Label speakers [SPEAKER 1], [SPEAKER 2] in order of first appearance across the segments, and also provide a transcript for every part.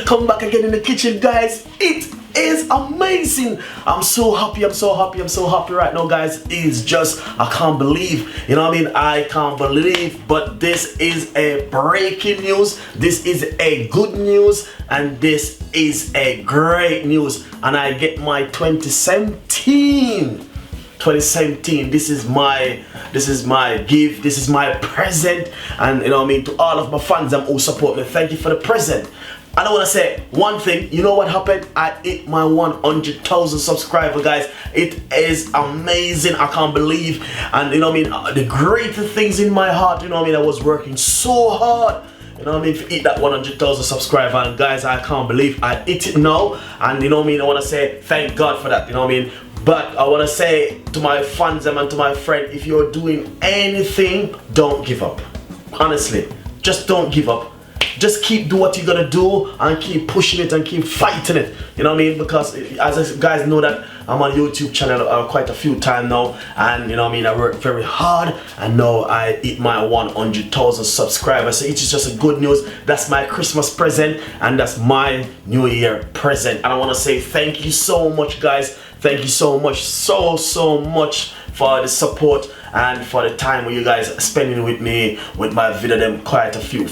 [SPEAKER 1] come back again in the kitchen, guys. It is amazing. I'm so happy right now, guys. It's just, I can't believe, you know what I mean? I can't believe, but this is a breaking news. This is a good news, and this is a great news. And I get my 2017. This is my gift, this is my present, and you know what I mean, to all of my fans who support me, thank you for the present. And I want to say one thing. You know what happened? I hit my 100,000 subscribers, guys. It is amazing. I can't believe. And you know what I mean, the greater things in my heart, you know what I mean, I was working so hard, you know what I mean, to hit that 100,000 subscribers. And guys, I can't believe I hit it now. And you know what I mean, I want to say thank God for that, you know what I mean. But I want to say to my fans and to my friend, if you're doing anything, don't give up. Honestly, just don't give up. Just keep doing what you're gonna do and keep pushing it and keep fighting it. You know what I mean? Because as you guys know that I'm on YouTube channel quite a few times now, and you know what I mean, I work very hard, and now I hit my 100,000 subscribers. So it is just a good news. That's my Christmas present, and that's my New Year present. And I want to say thank you so much, guys. Thank you so much, so much for the support and for the time where you guys are spending with me with my video. Them quite a few,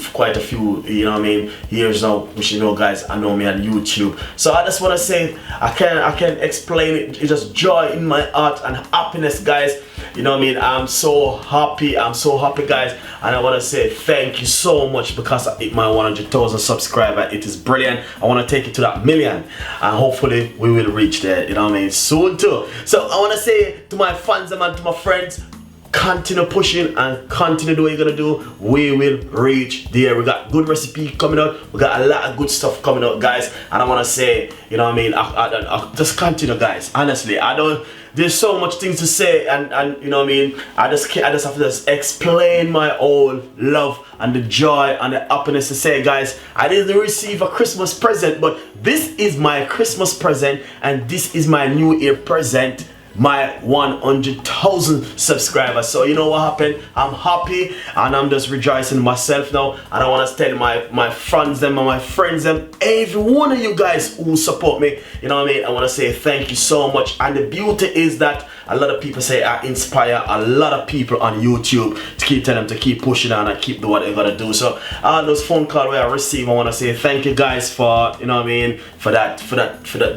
[SPEAKER 1] you know what I mean, years now, which you know, guys, I know me on YouTube. So I just want to say, I can't explain it. It's just joy in my heart and happiness, guys. You know what I mean? I'm so happy, guys, and I want to say thank you so much because I hit my 100,000 subscribers. It is brilliant. I want to take it to that million, and hopefully we will reach there, you know what I mean, soon too. So I want to say to my fans and to my friends, continue pushing and continue doing what you're gonna do. We will reach there. We got good recipe coming out. We got a lot of good stuff coming out, guys. And I want to say, you know what I mean, I just continue, guys. Honestly, there's so much things to say, and you know what I mean, I just have to just explain my whole love and the joy and the happiness to say, guys, I didn't receive a Christmas present, but this is my Christmas present, and this is my New Year present, my 100,000 subscribers. So you know what happened? I'm happy and I'm just rejoicing myself now. And I want to tell my friends and my friends and every one of you guys who support me, you know what I mean, I want to say thank you so much. And the beauty is that a lot of people say I inspire a lot of people on YouTube to keep telling them to keep pushing on and keep doing what they're gonna do. So all those phone calls where I receive, I want to say thank you guys for, you know what I mean, for that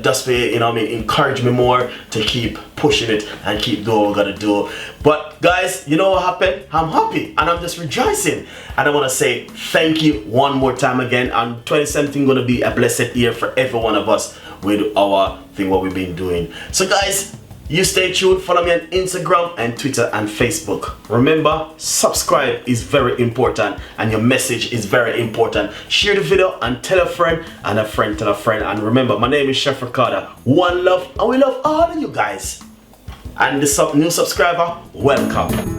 [SPEAKER 1] just for, you know what I mean, encourage me more to keep pushing it and keep doing what we're gonna do. But guys, you know what happened? I'm happy and I'm just rejoicing, and I want to say thank you one more time again. And 2017 gonna be a blessed year for every one of us with our thing what we've been doing. So guys, you stay tuned. Follow me on Instagram and Twitter and Facebook. Remember, subscribe is very important, and your message is very important. Share the video and tell a friend, and a friend tell a friend. And remember, my name is Chef Ricardo. One love, and we love all of you guys. And the new subscriber, welcome.